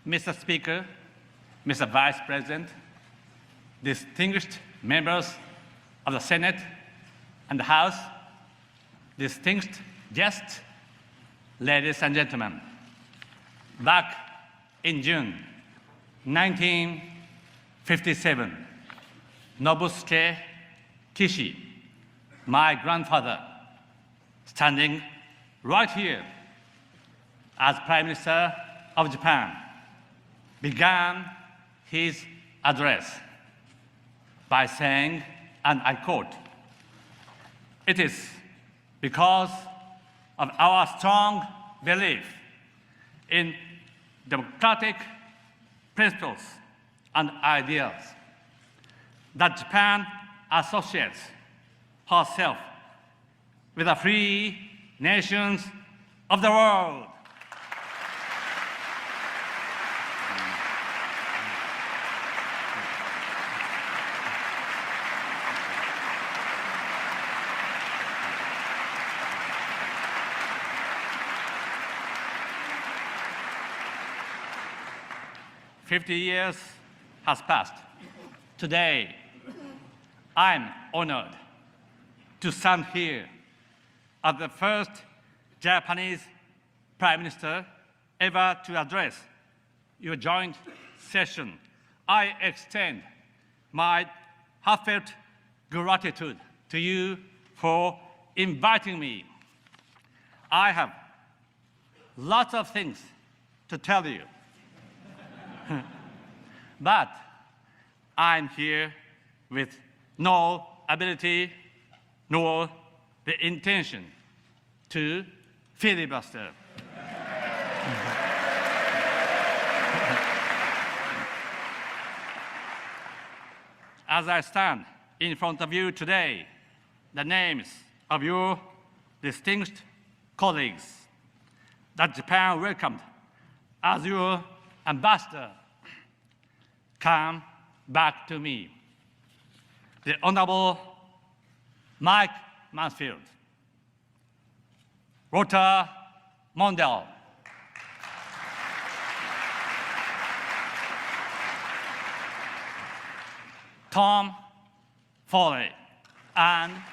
Mr. Speaker, Mr. Vice President, distinguished members of the Senate and the House, distinguished guests, ladies and gentlemen, back in June 1957, Nobusuke Kishi, my grandfather, standing right here as Prime Minister of Japan, began his address by saying, and I quote, "It is because of our strong belief in democratic principles and ideals that Japan associates herself with the free nations of the world." "50 years has passed. Today, I'm honored to stand here as the first Japanese Prime Minister ever to address your joint session. I extend my heartfelt gratitude to you for inviting me. I have lots of things to tell you. But I'm here with no ability nor the intention to filibuster. As I stand in front of you today, the names of your distinguished colleagues that Japan welcomed as your ambassador come back to me. The Honorable Mike Mansfield, Walter Mondale, Tom Foley, and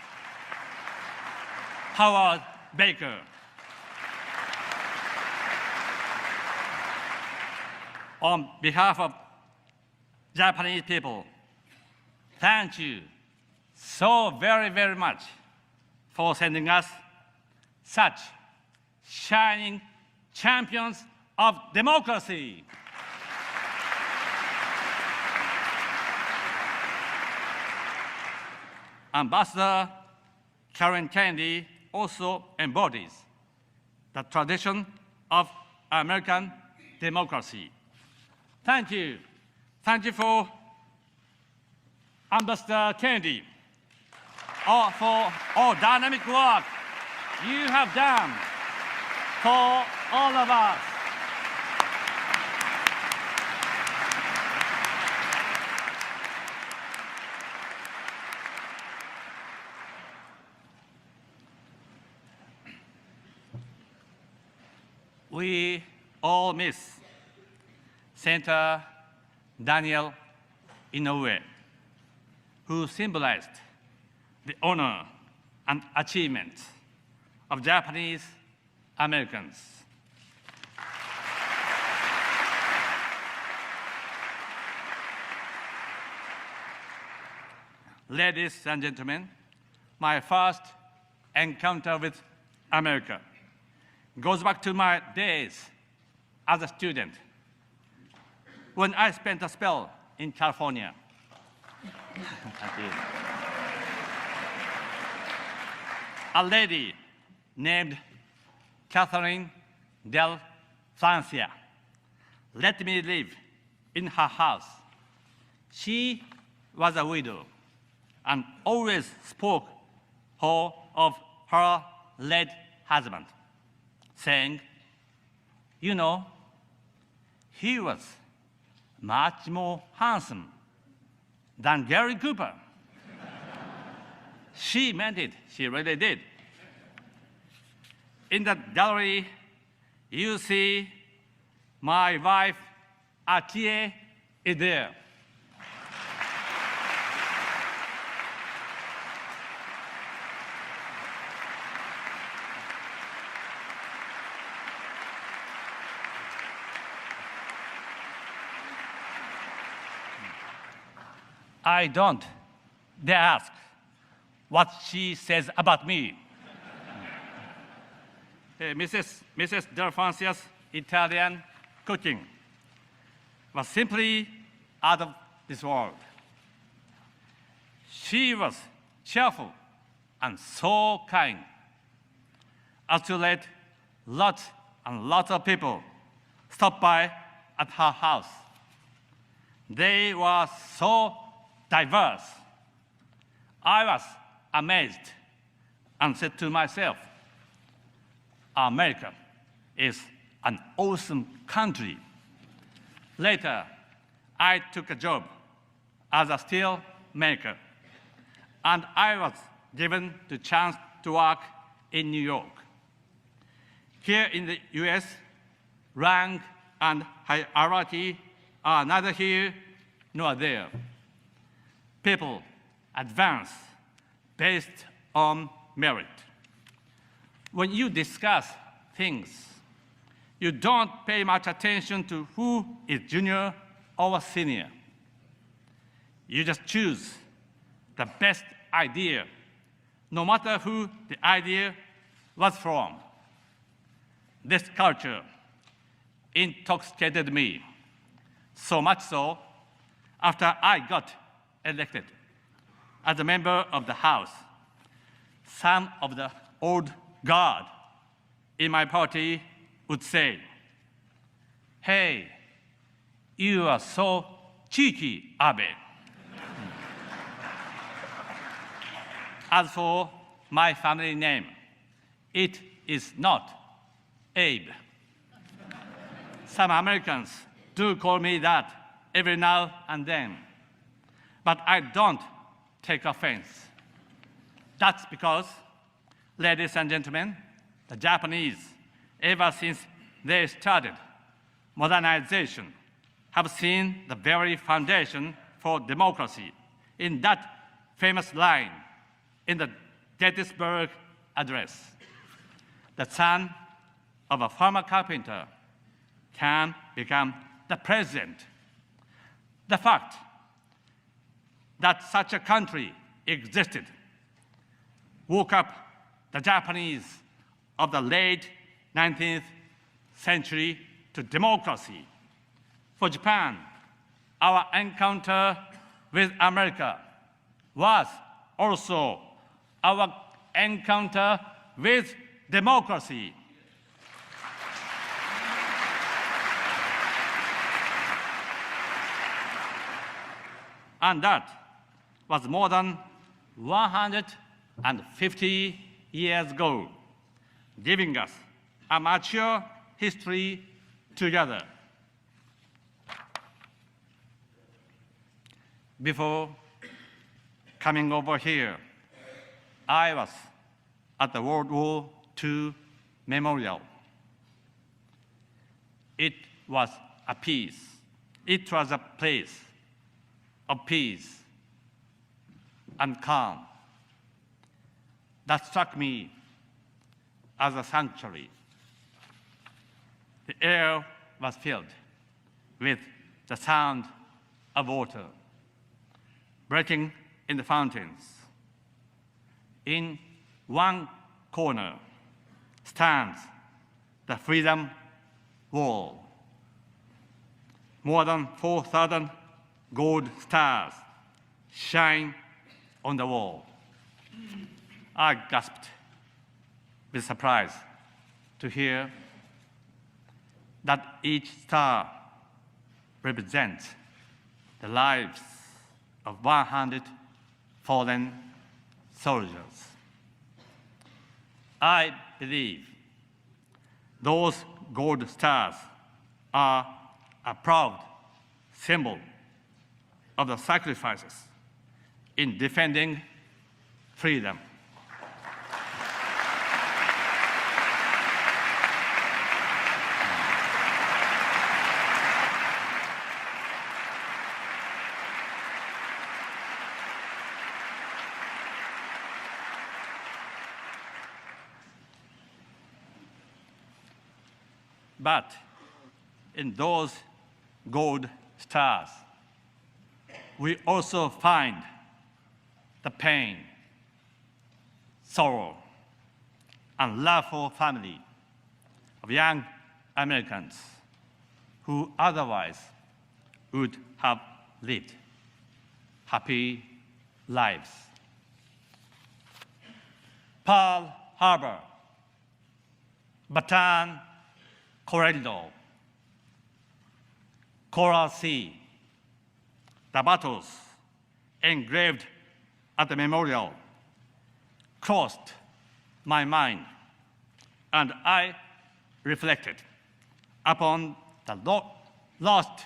Howard Baker. On behalf of Japanese people, thank you so very, very much for sending us such shining champions of democracy. Ambassador Karen Kennedy also embodies the tradition of American democracy. Thank you. Thank you for Ambassador Kennedy for all dynamic work you have done for all of us. We all miss Senator Daniel Inouye, who symbolized the honor and achievement of Japanese Americans. Ladies and gentlemen, my first encounter with America goes back to my days as a student when I spent a spell in California. A lady named Catherine Del Francia let me live in her house. She was a widow and always spoke of her late husband, saying, "You know, he was much more handsome than Gary Cooper." She meant it. She really did. In the gallery, you see my wife, Atiye is there. I don't dare ask what she says about me. Mrs. Delphancia's Italian cooking was simply out of this world. She was cheerful and so kind as to let lots and lots of people stop by at her house. They were so diverse. I was amazed and said to myself, America is an awesome country. Later, I took a job as a steel maker, and I was given the chance to work in New York. Here in the US, rank and hierarchy are neither here nor there. People advance based on merit. When you discuss things, you don't pay much attention to who is junior or senior. You just choose the best idea, no matter who the idea was from. This culture intoxicated me, so much so, after I got elected as a member of the House, some of the old guard in my party would say, "Hey, you are so cheeky, Abe." As for my family name, it is not Abe. Some Americans do call me that every now and then, but I don't take offense. That's because, ladies and gentlemen, the Japanese, ever since they started modernization, have seen the very foundation for democracy in that famous line in the Gettysburg Address. The son of a farmer carpenter can become the president. The fact that such a country existed woke up the Japanese of the late 19th century to democracy. For Japan, our encounter with America was also our encounter with democracy. And that was more than 150 years ago, giving us a mature history together. Before coming over here, I was at the World War II Memorial. It was a place of peace and calm that struck me as a sanctuary. The air was filled with the sound of water breaking in the fountains. In one corner stands the Freedom Wall. More than 4,000 gold stars shine on the wall. I gasped with surprise to hear that each star represents the lives of 100 fallen soldiers. I believe those gold stars are a proud symbol of the sacrifices in defending freedom. But in those gold stars, we also find the pain, sorrow, and love for family of young Americans who otherwise would have lived happy lives. Pearl Harbor, Bataan, Corridor, Coral Sea, the battles engraved at the memorial crossed my mind, and I reflected upon the lost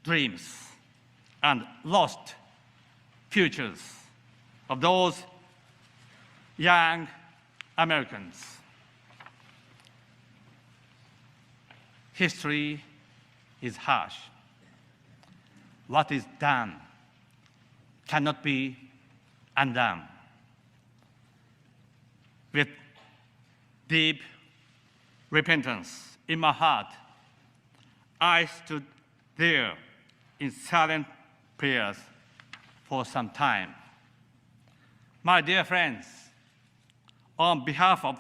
dreams and lost futures of those young Americans. History is harsh. What is done cannot be undone. With deep repentance in my heart, I stood there in silent prayers for some time. My dear friends, on behalf of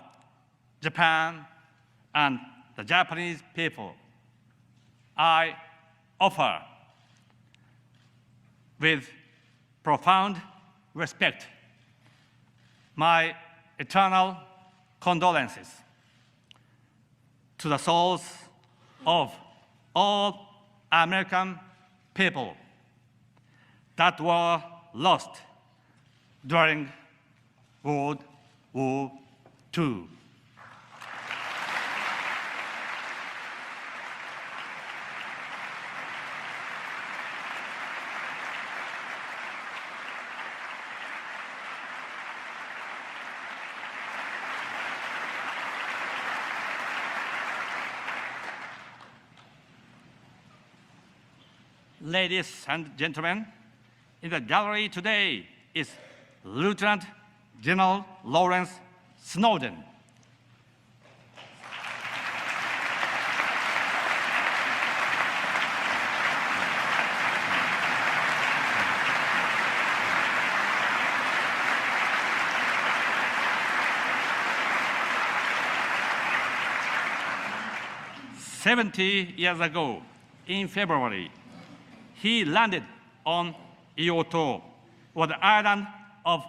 Japan and the Japanese people, I offer with profound respect my eternal condolences to the souls of all American people that were lost during World War II. Ladies and gentlemen, in the gallery today is Lieutenant General Lawrence Snowden. "70 years ago, in February, he landed on Ioto, or the island of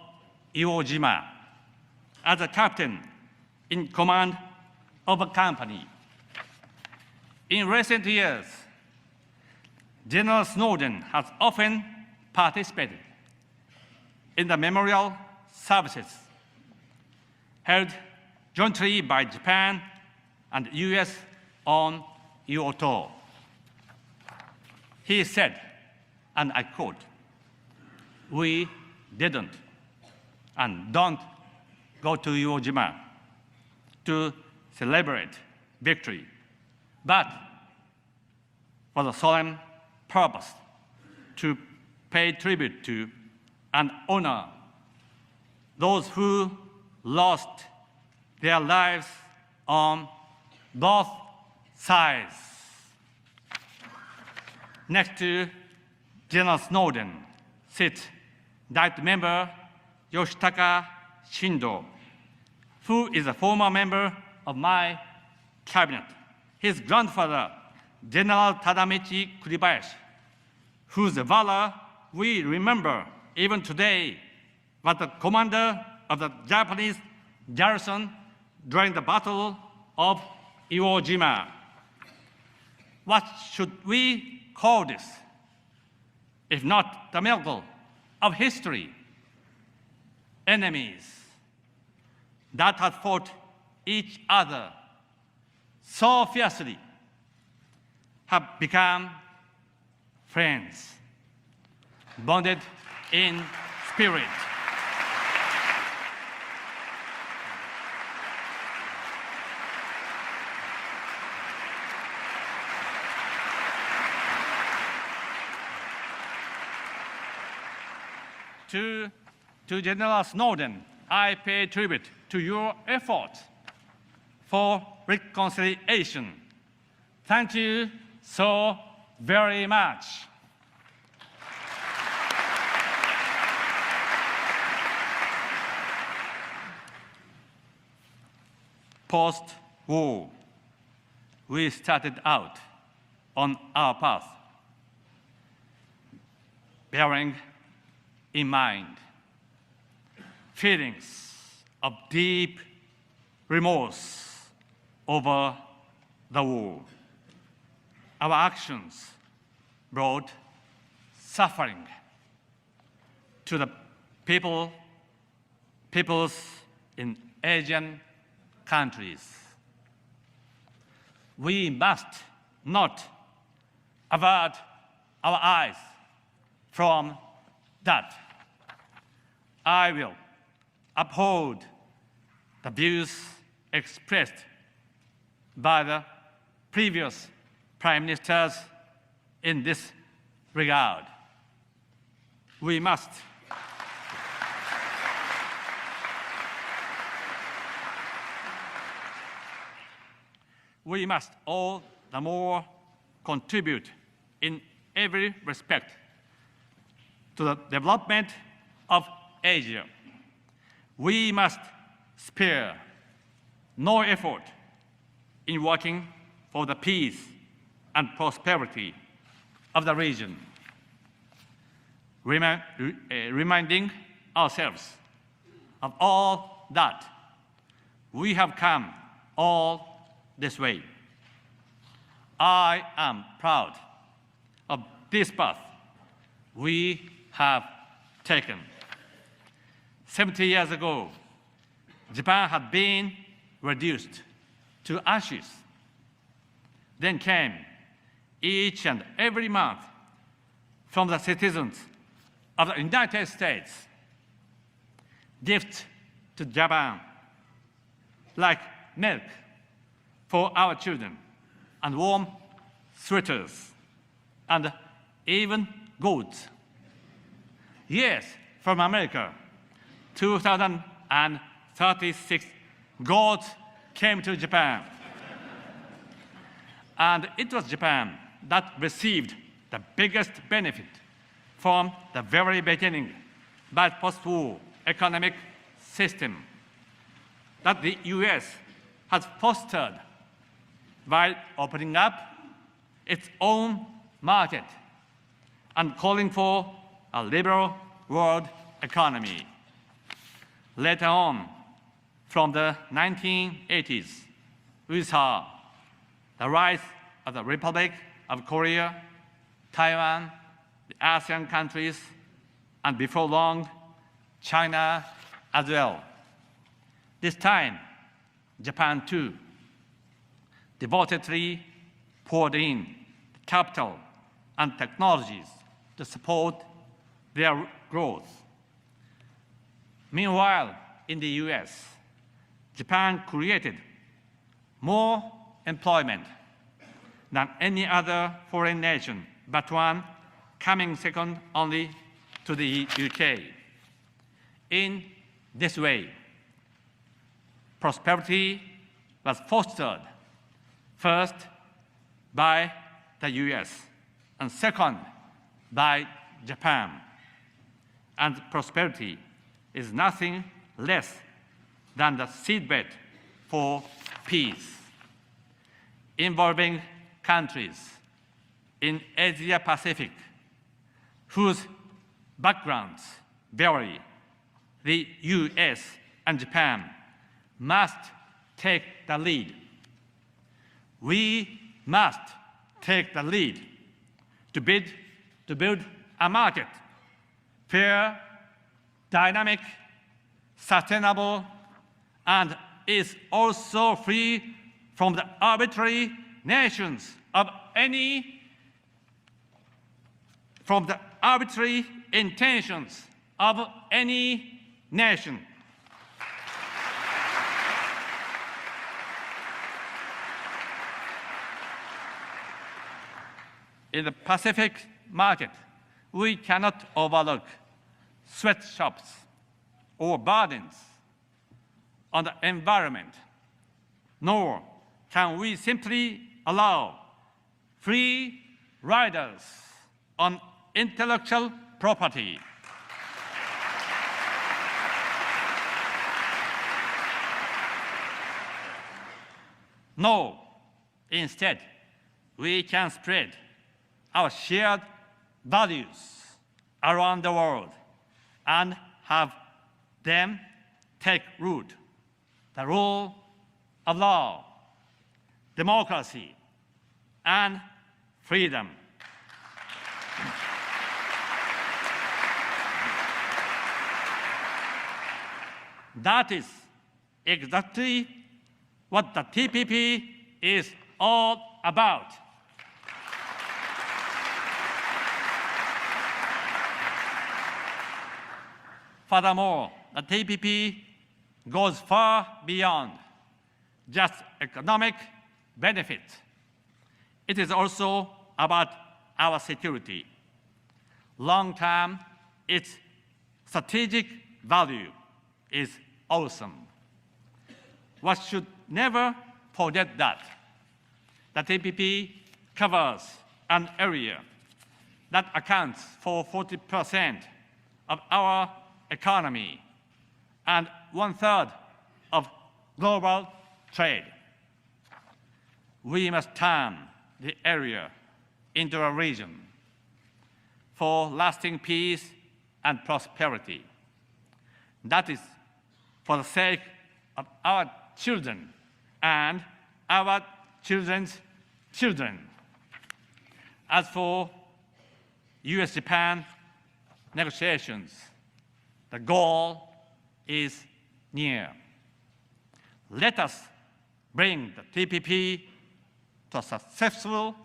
Iwo Jima, as a captain in command of a company. In recent years, General Snowden has often participated in the memorial services held jointly by Japan and the US on Ioto. He said, and I quote, "We didn't and don't go to Iwo Jima to celebrate victory, but for the solemn purpose to pay tribute to and honor those who lost their lives on both sides." Next to General Snowden sits Diet Member Yoshitaka Shindo, who is a former member of my cabinet. His grandfather, General Tadamichi Kuribayashi, whose valor we remember even today, was the commander of the Japanese garrison during the Battle of Iwo Jima. What should we call this, if not the miracle of history? Enemies that had fought each other so fiercely have become friends, bonded in spirit. To General Snowden, I pay tribute to your efforts for reconciliation Thank you so very much. Post-war, we started out on our path, bearing in mind feelings of deep remorse over the war. Our actions brought suffering to the peoples in Asian countries. We must not avert our eyes from that. I will uphold the views expressed by the previous prime ministers in this regard. We must all the more contribute in every respect to the development of Asia. We must spare no effort in working for the peace and prosperity of the region, reminding ourselves of all that we have come all this way. I am proud of this path we have taken. 70 years ago, Japan had been reduced to ashes. Then came each and every month from the citizens of the United States gifts to Japan, like milk for our children, and warm sweaters, and even goods. Yes, from America, 2,036 goods came to Japan. And it was Japan that received the biggest benefit from the very beginning by the post-war economic system that the US has fostered by opening up its own market and calling for a liberal world economy. Later on, from the 1980s, we saw the rise of the Republic of Korea, Taiwan, the ASEAN countries, and before long, China as well. This time, Japan too devotedly poured in capital and technologies to support their growth. Meanwhile, in the US, Japan created more employment than any other foreign nation, but one coming second only to the UK. In this way, prosperity was fostered first by the US and second by Japan. And prosperity is nothing less than the seedbed for peace, involving countries in Asia Pacific whose backgrounds vary. The US and Japan must take the lead. We must take the lead to build a market, fair, dynamic, sustainable, and is also free from the arbitrary intentions of any nation. In the Pacific market, we cannot overlook sweatshops or burdens on the environment, nor can we simply allow free riders on intellectual property. No, instead, we can spread our shared values around the world and have them take root. The rule of law, democracy, and freedom. That is exactly what the TPP is all about. Furthermore, the TPP goes far beyond just economic benefit. It is also about our security. Long-term, its strategic value is awesome. One should never forget that. The TPP covers an area that accounts for 40% of our economy and 1/3 of global trade. We must turn the area into a region for lasting peace and prosperity. That is for the sake of our children and our children's children. As for US-Japan negotiations, the goal is near. Let us bring the TPP to a successful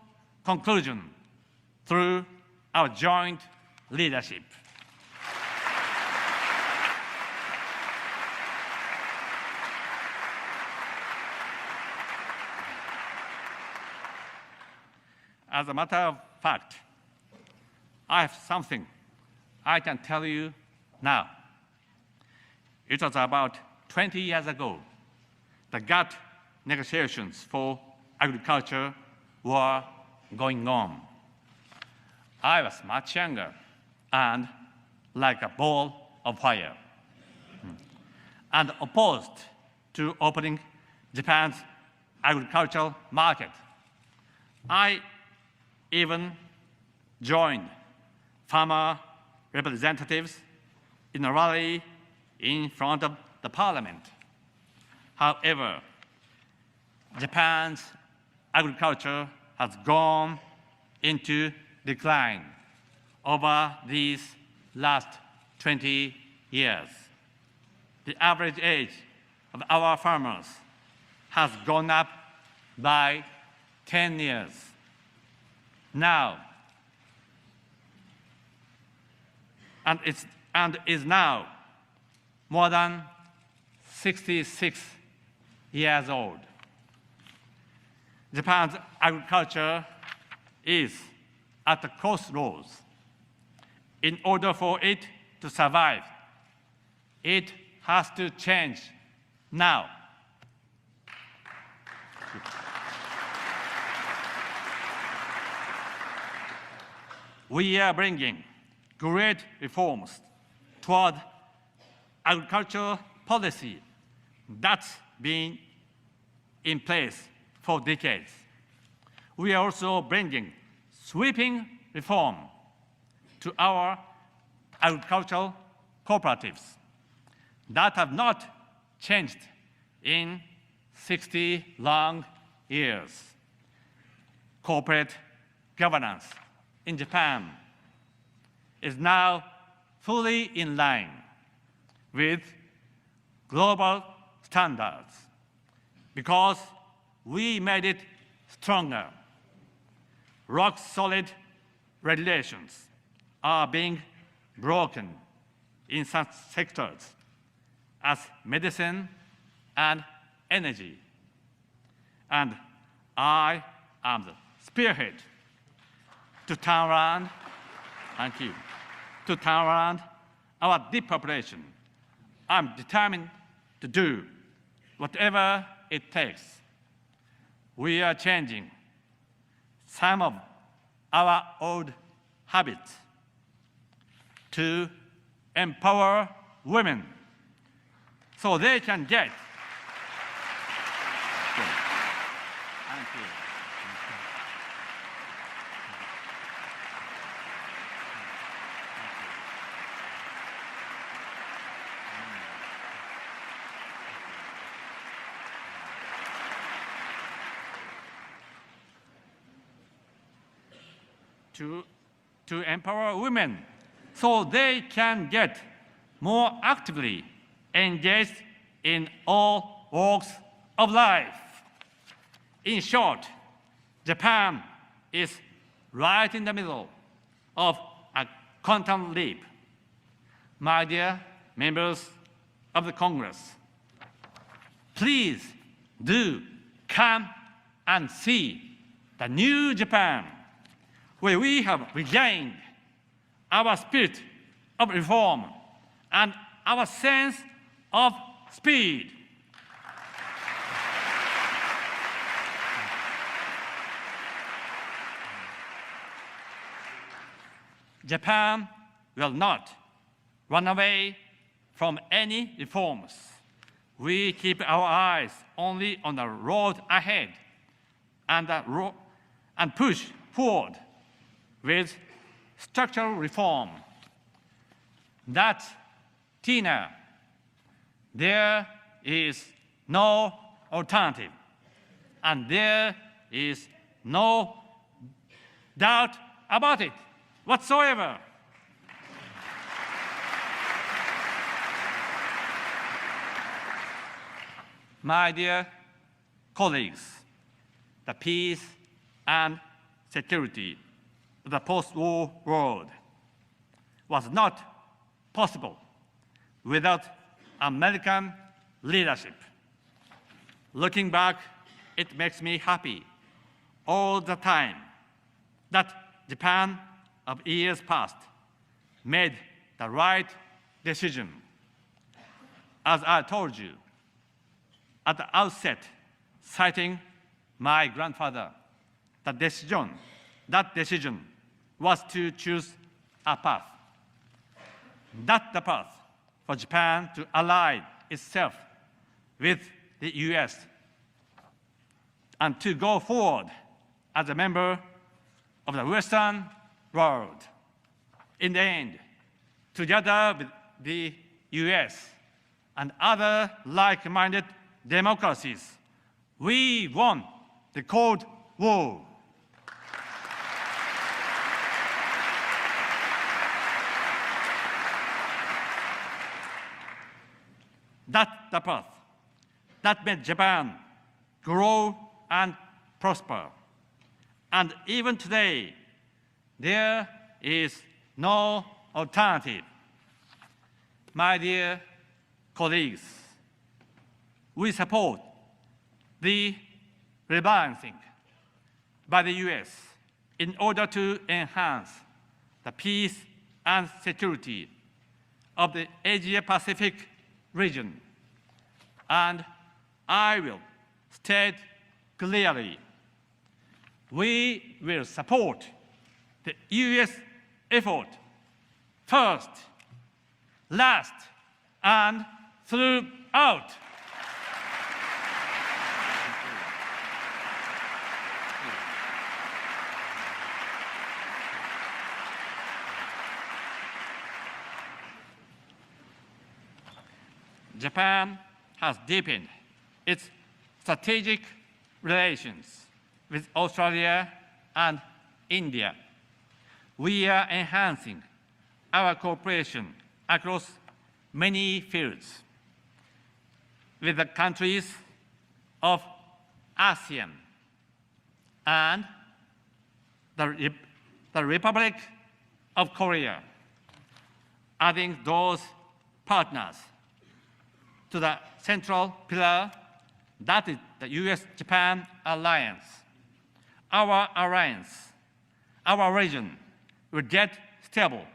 conclusion through our joint leadership. As a matter of fact, I have something I can tell you now. It was about 20 years ago. The GATT negotiations for agriculture were going on. I was much younger and like a ball of fire, and opposed to opening Japan's agricultural market. I even joined farmer representatives in a rally in front of the parliament. However, Japan's agriculture has gone into decline over these last 20 years. The average age of our farmers has gone up by 10 years. Now, and is now more than 66 years old. Japan's agriculture is at a crossroads. In order for it to survive, it has to change now. We are bringing great reforms toward agricultural policy that's been in place for decades. We are also bringing sweeping reform to our agricultural cooperatives that have not changed in 60 long years. Corporate governance in Japan is now fully in line with global standards because we made it stronger. Rock-solid regulations are being broken in such sectors as medicine and energy. And I am the spearhead to turn around, thank you, to turn around our depopulation. I'm determined to do whatever it takes. We are changing some of our old habits, to empower women so they can get to empower women so they can get more actively engaged in all walks of life. In short, Japan is right in the middle of a quantum leap. My dear members of the Congress, please do come and see the new Japan, where we have regained our spirit of reform and our sense of speed. Japan will not run away from any reforms. We keep our eyes only on the road ahead and push forward with structural reform. That, Tina, there is no alternative, and there is no doubt about it whatsoever. My dear colleagues, the peace and security of the post-war world was not possible without American leadership. Looking back, it makes me happy all the time that Japan of years past made the right decision. As I told you at the outset, citing my grandfather, that decision was to choose a path. That's the path for Japan to ally itself with the US and to go forward as a member of the Western world. In the end, together with the US and other like-minded democracies, we won the Cold War. That's the path that made Japan grow and prosper. And even today, there is no alternative. My dear colleagues, we support the rebalancing by the US in order to enhance the peace and security of the Asia-Pacific region. And I will state clearly, we will support the US effort first, last, and throughout. Japan has deepened its strategic relations with Australia and India. We are enhancing our cooperation across many fields with the countries of ASEAN and the Republic of Korea, adding those partners to the central pillar that is the US-Japan alliance. Our alliance, our region will get stable,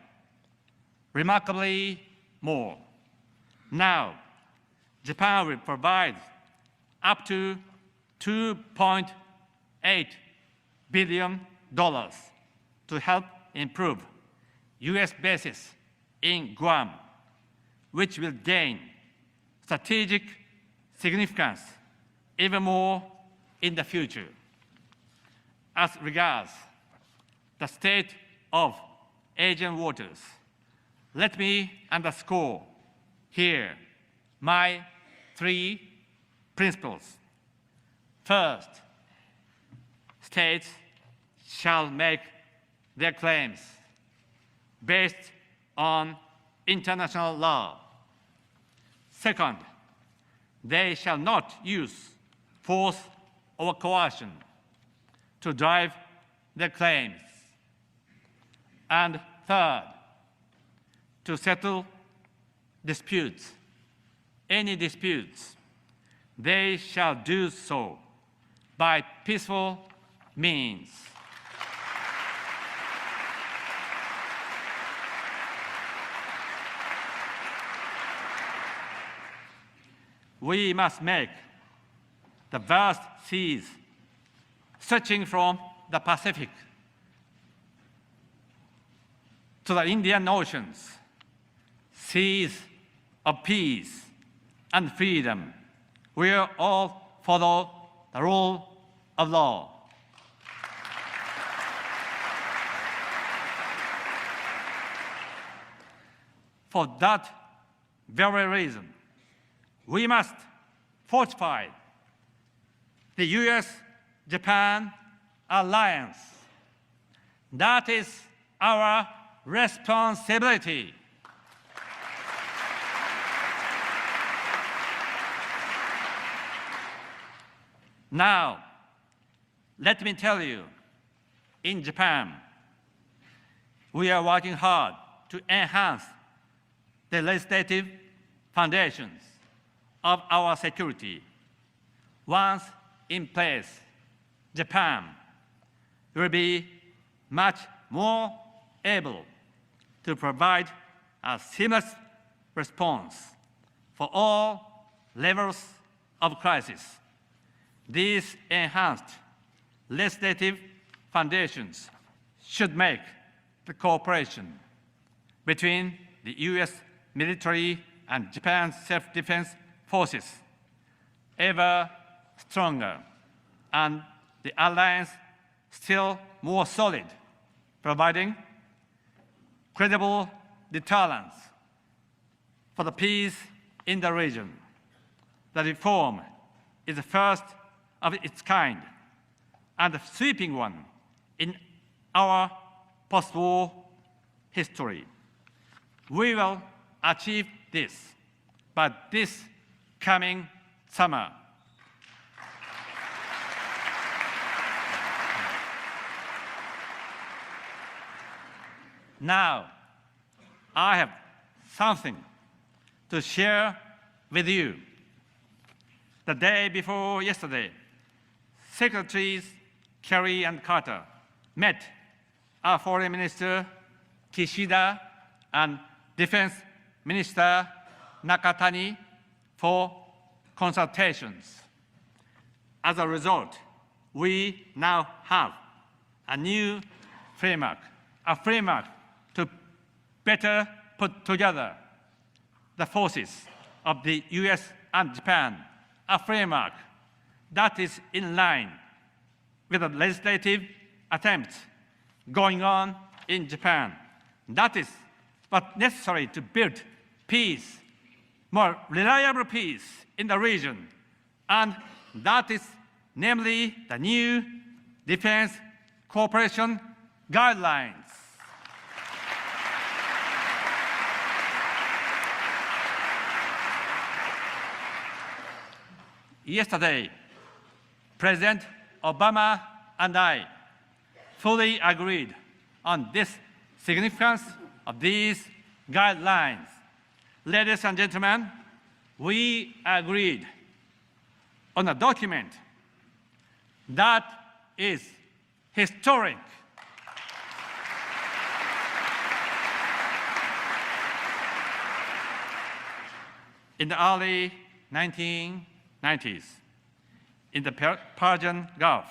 remarkably more. Now, Japan will provide up to $2.8 billion to help improve U.S. bases in Guam, which will gain strategic significance even more in the future. As regards the state of Asian waters, let me underscore here my three principles. First, states shall make their claims based on international law. Second, they shall not use force or coercion to drive their claims. And third, to settle disputes, any disputes, they shall do so by peaceful means. We must make the vast seas stretching from the Pacific to the Indian Oceans, seas of peace and freedom, where all follow the rule of law. For that very reason, we must fortify the US-Japan alliance. That is our responsibility. Now, let me tell you, in Japan, we are working hard to enhance the legislative foundations of our security. Once in place, Japan will be much more able to provide a seamless response for all levels of crisis. These enhanced legislative foundations should make the cooperation between the US military and Japan's self-defense forces ever stronger and the alliance still more solid, providing credible deterrence for the peace in the region. The reform is the first of its kind and a sweeping one in our post-war history. We will achieve this by this coming summer. Now, I have something to share with you. The day before yesterday, Secretaries Kerry and Carter met our Foreign Minister Kishida and Defense Minister Nakatani for consultations. As a result, we now have a new framework, a framework to better put together the forces of the US and Japan, a framework that is in line with the legislative attempts going on in Japan. That is what's necessary to build peace, more reliable peace in the region, and that is namely the new defense cooperation guidelines. Yesterday, President Obama and I fully agreed on this significance of these guidelines. Ladies and gentlemen, we agreed on a document that is historic. In the early 1990s, in the Persian Gulf,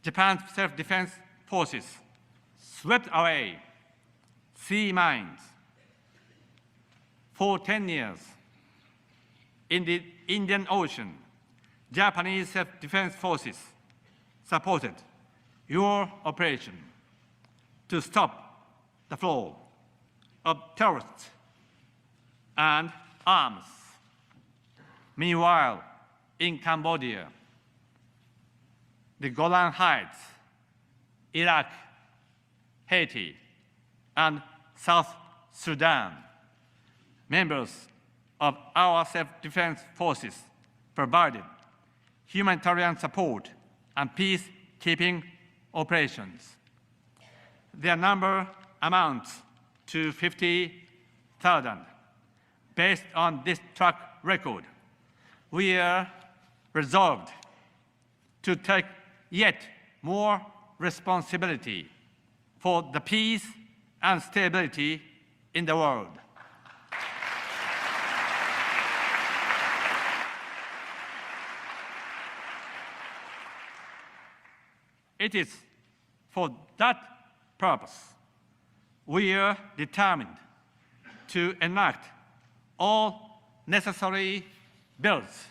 Japan's self-defense forces swept away sea mines. For 10 years, in the Indian Ocean, Japanese self-defense forces supported your operation to stop the flow of terrorists and arms. Meanwhile, in Cambodia, the Golan Heights, Iraq, Haiti, and South Sudan, members of our self-defense forces provided humanitarian support and peacekeeping operations. Their number amounts to 50,000. Based on this track record, we are resolved to take yet more responsibility for the peace and stability in the world. It is for that purpose we are determined to enact all necessary bills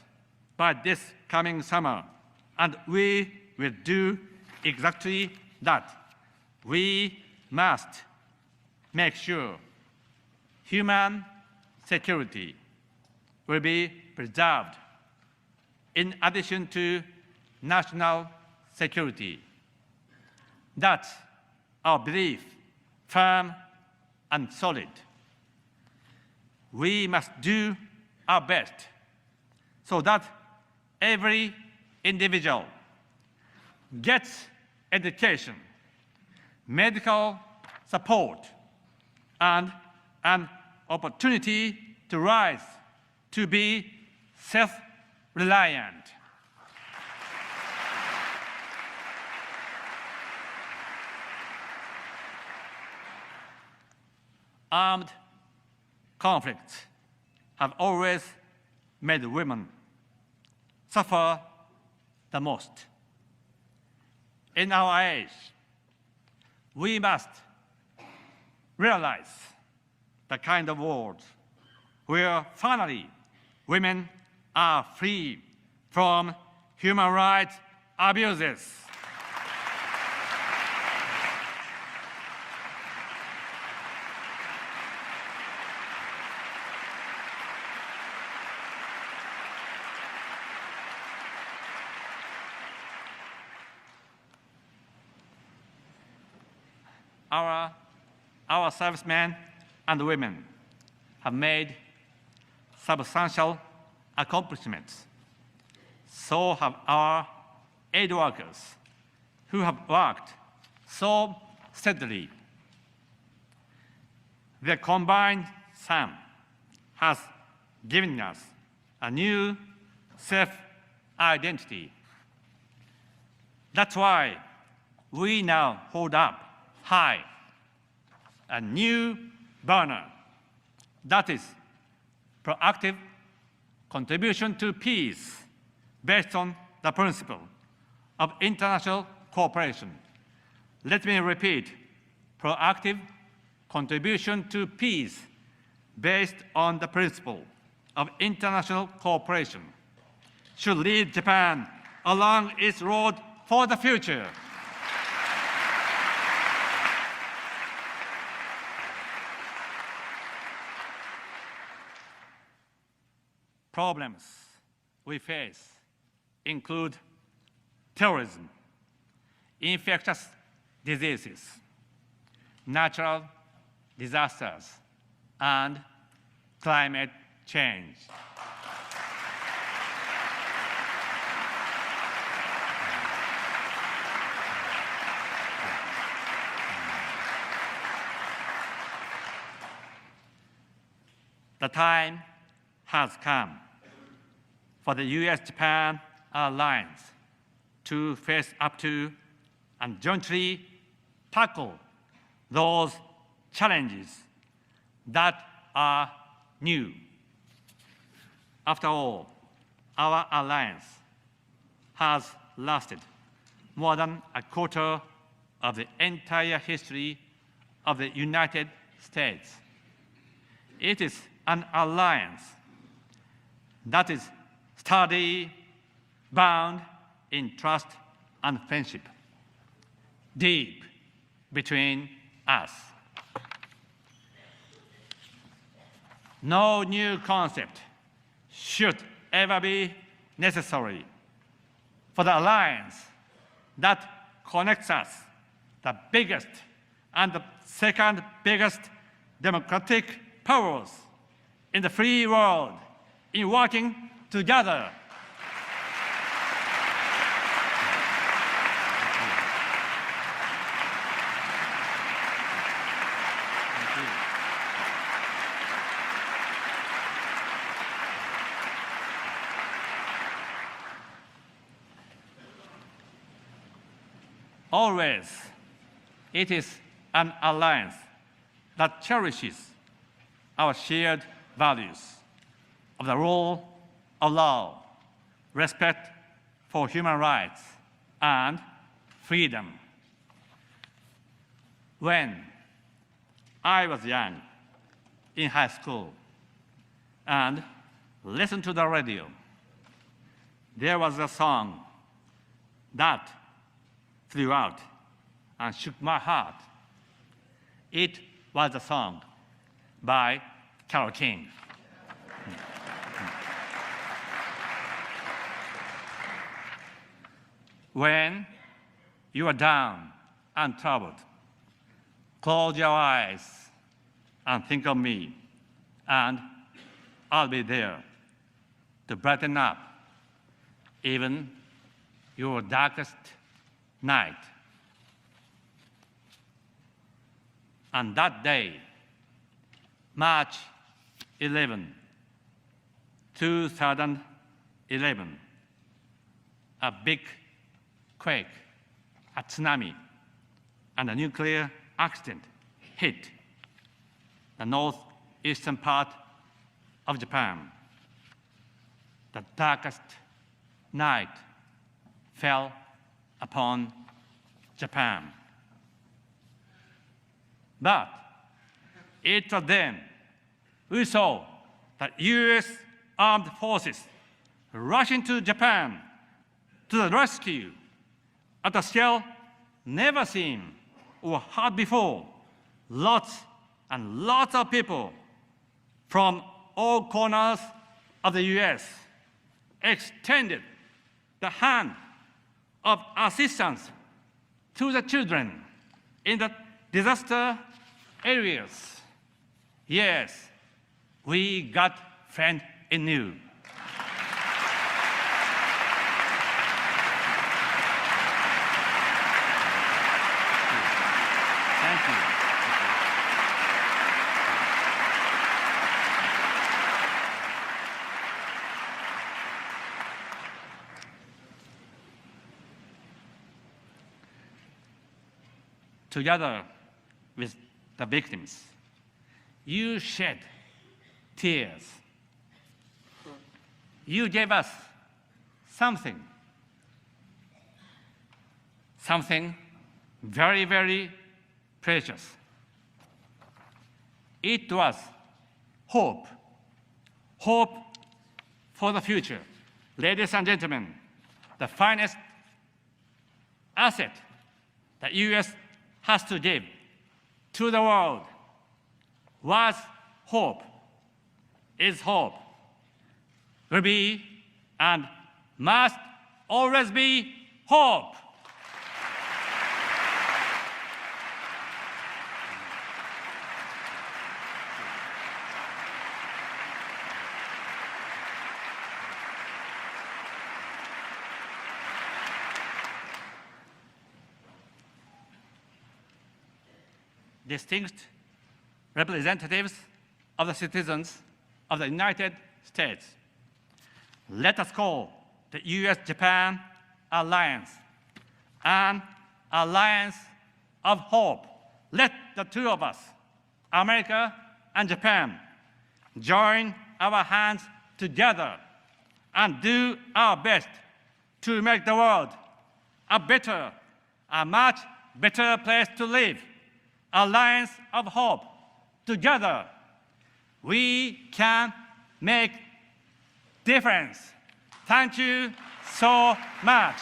by this coming summer, and we will do exactly that. We must make sure human security will be preserved in addition to national security. That's our belief, firm and solid. We must do our best so that every individual gets education, medical support, and an opportunity to rise to be self-reliant. Armed conflicts have always made women suffer the most. In our age, we must realize the kind of world where finally women are free from human rights abuses. Our servicemen and women have made substantial accomplishments. So have our aid workers, who have worked so steadily. Their combined sum has given us a new self-identity. That's why we now hold up high a new banner that is proactive contribution to peace based on the principle of international cooperation. Let me repeat, proactive contribution to peace based on the principle of international cooperation should lead Japan along its road for the future. Problems we face include terrorism, infectious diseases, natural disasters, and climate change. The time has come for the US-Japan alliance to face up to and jointly tackle those challenges that are new. After all, our alliance has lasted more than a quarter of the entire history of the United States. It is an alliance that is sturdy, bound in trust and friendship, deep between us. No new concept should ever be necessary for the alliance that connects us, the biggest and the second biggest democratic powers in the free world, in working together. Always, it is an alliance that cherishes our shared values of the rule of law, respect for human rights, and freedom. When I was young, in high school, and listened to the radio, there was a song that flew out and shook my heart. It was a song by Carole King. When you are down and troubled, close your eyes and think of me, and I'll be there to brighten up even your darkest night. And that day, March 11, 2011, a big quake, a tsunami, and a nuclear accident hit the northeastern part of Japan. The darkest night fell upon Japan. But it was then we saw the US armed forces rushing to Japan to the rescue at a scale never seen or heard before. Lots and lots of people from all corners of the US extended the hand of assistance to the children in the disaster areas. Yes, we got friends in you. Thank you. Together with the victims, you shed tears. You gave us something very, very precious. It was hope for the future. Ladies and gentlemen, the finest asset the US has to give to the world was hope, is hope, will be and must always be hope. Distinguished representatives of the citizens of the United States, let us call the US-Japan alliance an alliance of hope. Let the two of us, America and Japan, join our hands together and do our best to make the world a better, a much better place to live, alliance of hope. Together, we can make difference. Thank you so much.